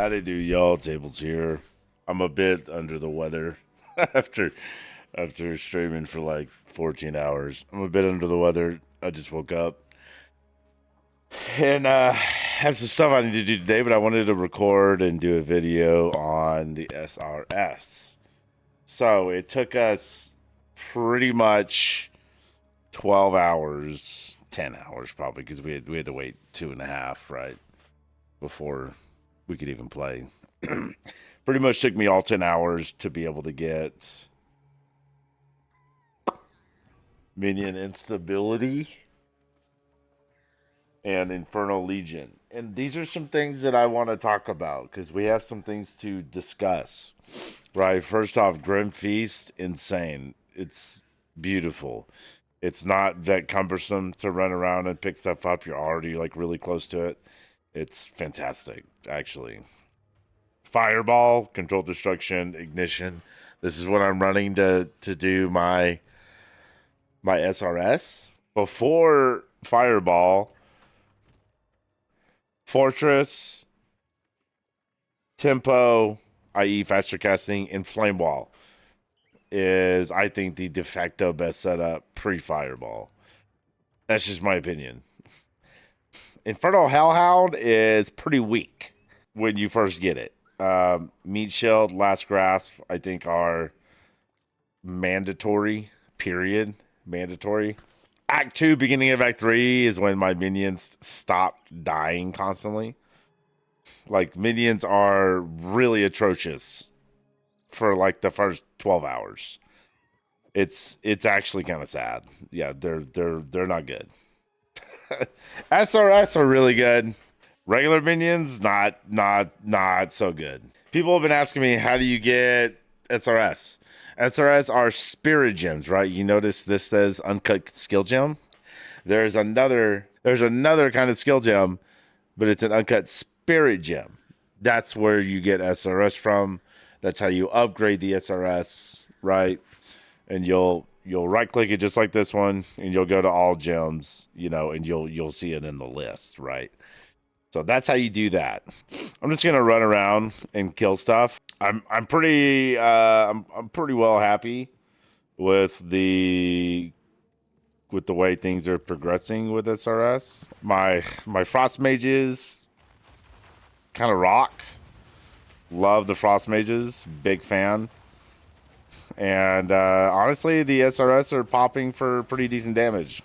How to do y'all? Tables here. I'm a bit under the weather after streaming for like 14 hours. I'm a bit under the weather. I just woke up and have some stuff I need to do today, but I wanted to record and do a video on the SRS. So it took us pretty much 12 hours, 10 hours probably, because we had to wait 2.5, right, before we could even play. Pretty much took me all 10 hours to be able to get Minion Instability and Infernal Legion. And these are some things that I want to talk about because we have some things to discuss. Right, first off, Grim Feast, insane. It's beautiful. It's not that cumbersome to run around and pick stuff up. You're already like really close to it. It's fantastic, actually. Fireball, controlled destruction, ignition. This is what I'm running to do my SRS. Before Fireball, Fortress, Tempo, i.e. faster casting, and Flame Wall is, I think, the de facto best setup pre-Fireball. That's just my opinion. Infernal Hellhound is pretty weak when you first get it. Meat Shield, Last Grasp, I think, are mandatory, period. Mandatory. Act 2, beginning of Act 3 is when my minions stopped dying constantly. Like, minions are really atrocious for like the first 12 hours. It's actually kind of sad. Yeah, they're not good. SRS are really good. Regular minions, not so good. People have been asking me, how do you get SRS? SRS are spirit gems, right? You notice this says uncut skill gem. There's another kind of skill gem, but it's an uncut spirit gem. That's where you get SRS from. That's how you upgrade the SRS, right? And you'll right click it just like this one, and you'll go to all gems, and you'll see it in the list, right? So that's how you do that. I'm just gonna run around and kill stuff. I'm pretty well happy with the way things are progressing with SRS. My frost mages kind of rock. Love the frost mages, big fan. And honestly, the SRS are popping for pretty decent damage.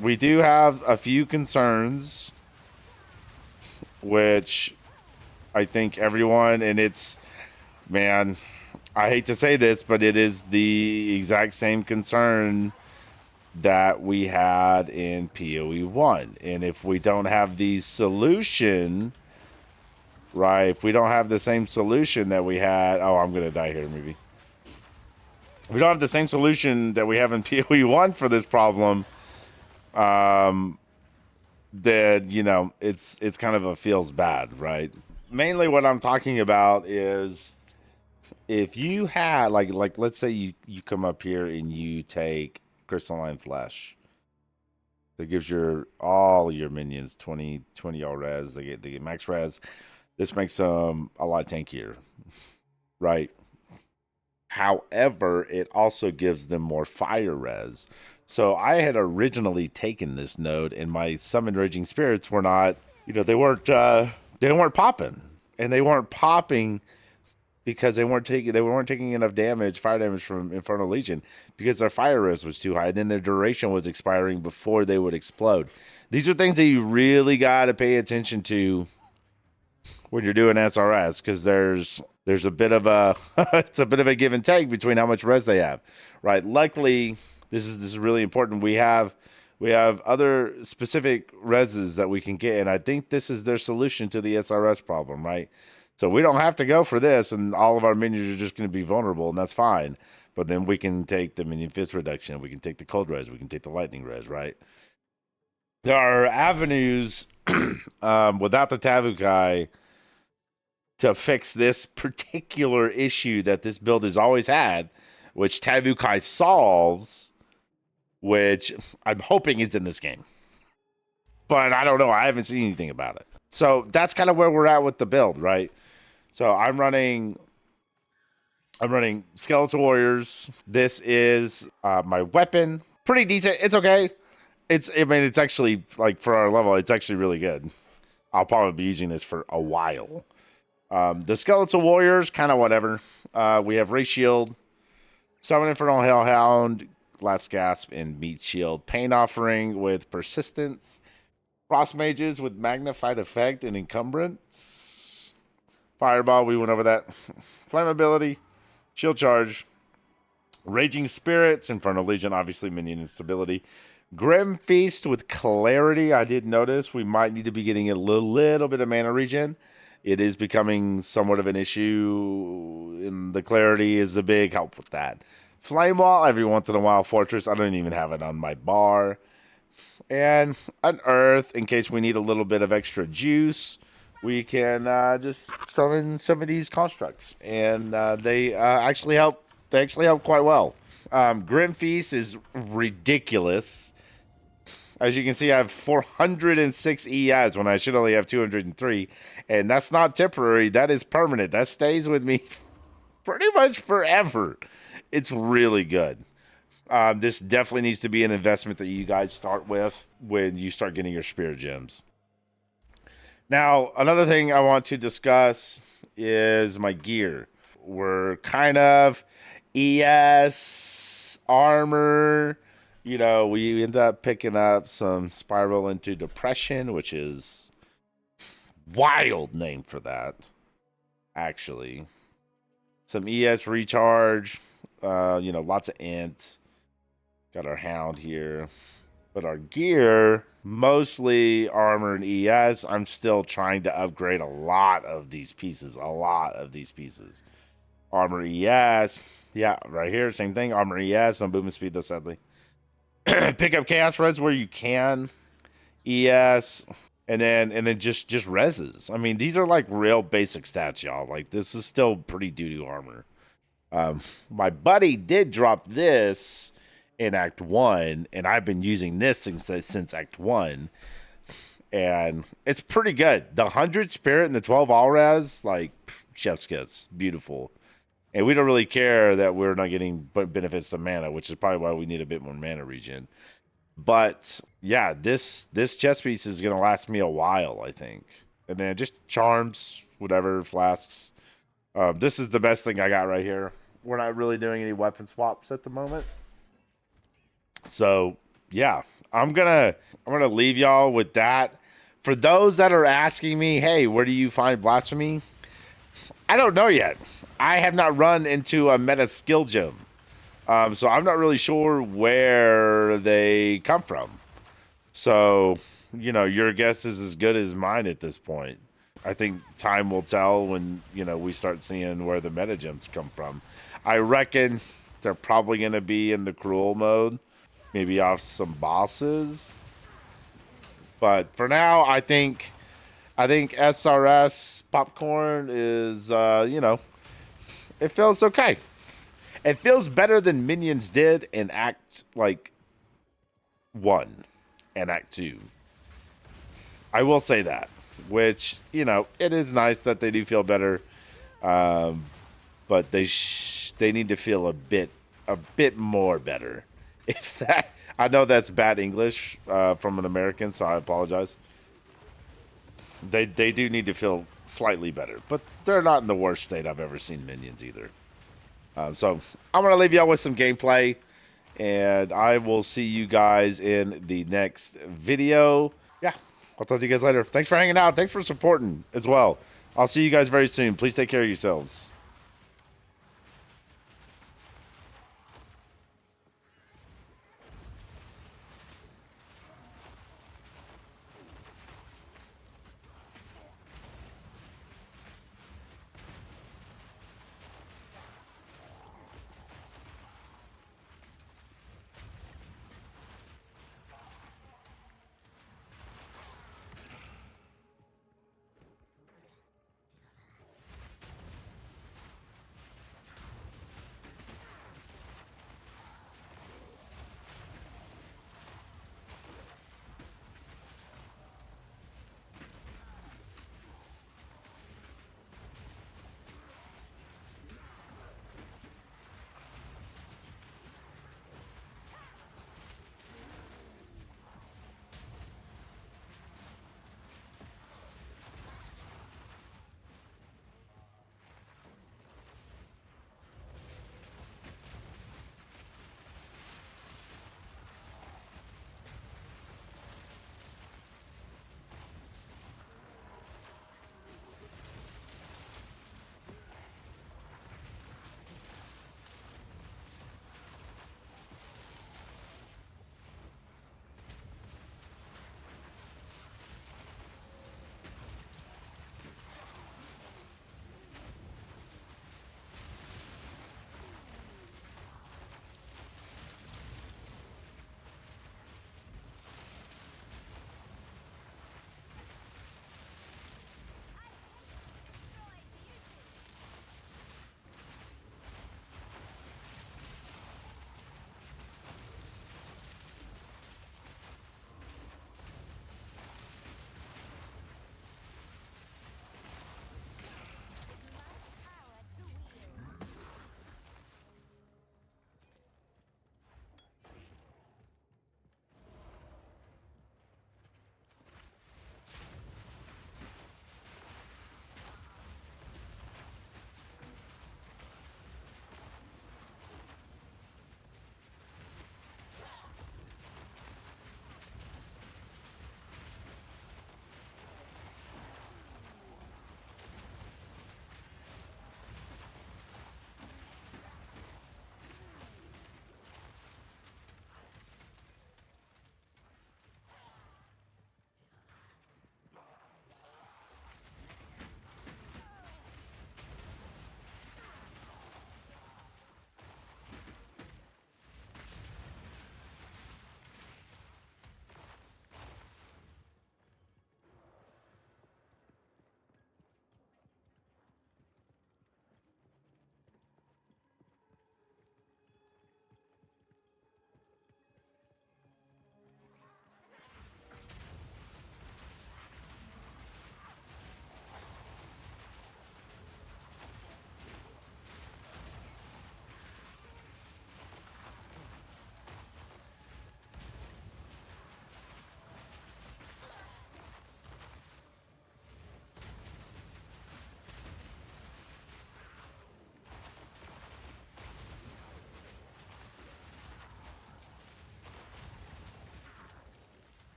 We do have a few concerns, which I think everyone, and it's, man, I hate to say this, but it is the exact same concern that we had in PoE 1. And if we don't have the solution, right, if we don't have the same solution that we had, oh, I'm going to die here, maybe. If we don't have the same solution that we have in PoE 1 for this problem, then, it's kind of feels bad, right? Mainly what I'm talking about is if you had, like let's say you come up here and you take Crystalline Flesh. That gives all your minions 20 all res. They get max res. This makes them a lot tankier, right? However, it also gives them more fire res. So I had originally taken this node, and my summoned raging spirits were not, they weren't popping, and they weren't popping because they weren't taking enough fire damage from Infernal Legion, because their fire res was too high, and then their duration was expiring before they would explode. These are things that you really got to pay attention to when you're doing SRS, because there's a bit of a it's a bit of a give and take between how much res they have, right? Luckily, this is really important. We have other specific reses that we can get, and I think this is their solution to the SRS problem, right? So we don't have to go for this, and all of our minions are just going to be vulnerable, and that's fine. But then we can take the minion fist reduction, we can take the cold res, we can take the lightning res, right? There are avenues without the Tavukai to fix this particular issue that this build has always had, which Tavukai solves, which I'm hoping is in this game. But I don't know. I haven't seen anything about it. So that's kind of where we're at with the build, right? So I'm running Skeletal Warriors. This is my weapon. Pretty decent. It's okay. I mean, it's actually, like, for our level, it's actually really good. I'll probably be using this for a while. The Skeletal Warriors, kind of whatever. We have Ray Shield, Summon Infernal Hellhound, Last Gasp, and Meat Shield. Pain Offering with Persistence. Frost Mages with Magnified Effect and Encumbrance. Fireball, we went over that. Flammability, Shield Charge, Raging Spirits, Infernal Legion, obviously Minion Instability. Grim Feast with Clarity. I did notice we might need to be getting a little bit of mana regen. It is becoming somewhat of an issue, and the Clarity is a big help with that. Flame Wall, every once in a while. Fortress, I don't even have it on my bar. And Unearth, in case we need a little bit of extra juice, we can just summon some of these constructs, and they actually help. They actually help quite well. Grim Feast is ridiculous. As you can see, I have 406 ES when I should only have 203, and that's not temporary. That is permanent. That stays with me pretty much forever. It's really good. This definitely needs to be an investment that you guys start with when you start getting your spirit gems. Now, another thing I want to discuss is my gear. We're kind of ES, armor. You know, we end up picking up some Spiral into Depression, which is wild name for that, actually. Some ES recharge, lots of int. Got our hound here. But our gear, mostly armor and ES. I'm still trying to upgrade a lot of these pieces. Armor ES. Yeah, right here, same thing. Armor ES, no movement speed though, sadly. Pick up Chaos Res where you can. ES. And then just reses. I mean, these are like real basic stats, y'all. Like, this is still pretty doo-doo armor. My buddy did drop this in Act 1, and I've been using this since Act 1, and it's pretty good. The 100 Spirit and the 12 All-Res, like, chef's kiss. Beautiful. And we don't really care that we're not getting benefits to mana, which is probably why we need a bit more mana regen. But, yeah, this chest piece is going to last me a while, I think. And then just charms, whatever, flasks. This is the best thing I got right here. We're not really doing any weapon swaps at the moment. So, yeah, I'm gonna leave y'all with that. For those that are asking me, hey, where do you find Blasphemy? I don't know yet. I have not run into a meta skill gem. So I'm not really sure where they come from. So, your guess is as good as mine at this point. I think time will tell when, we start seeing where the meta gems come from. I reckon they're probably going to be in the cruel mode. Maybe off some bosses. But for now, I think SRS Popcorn is, it feels okay. It feels better than Minions did in Act, 1 and Act 2. I will say that. Which, it is nice that they do feel better. But they need to feel a bit more better. If that, I know that's bad English from an American, so I apologize. They do need to feel slightly better, but they're not in the worst state I've ever seen Minions either. So I'm gonna leave y'all with some gameplay, and I will see you guys in the next video. Yeah, I'll talk to you guys later. Thanks for hanging out. Thanks for supporting as well. I'll see you guys very soon. Please take care of yourselves.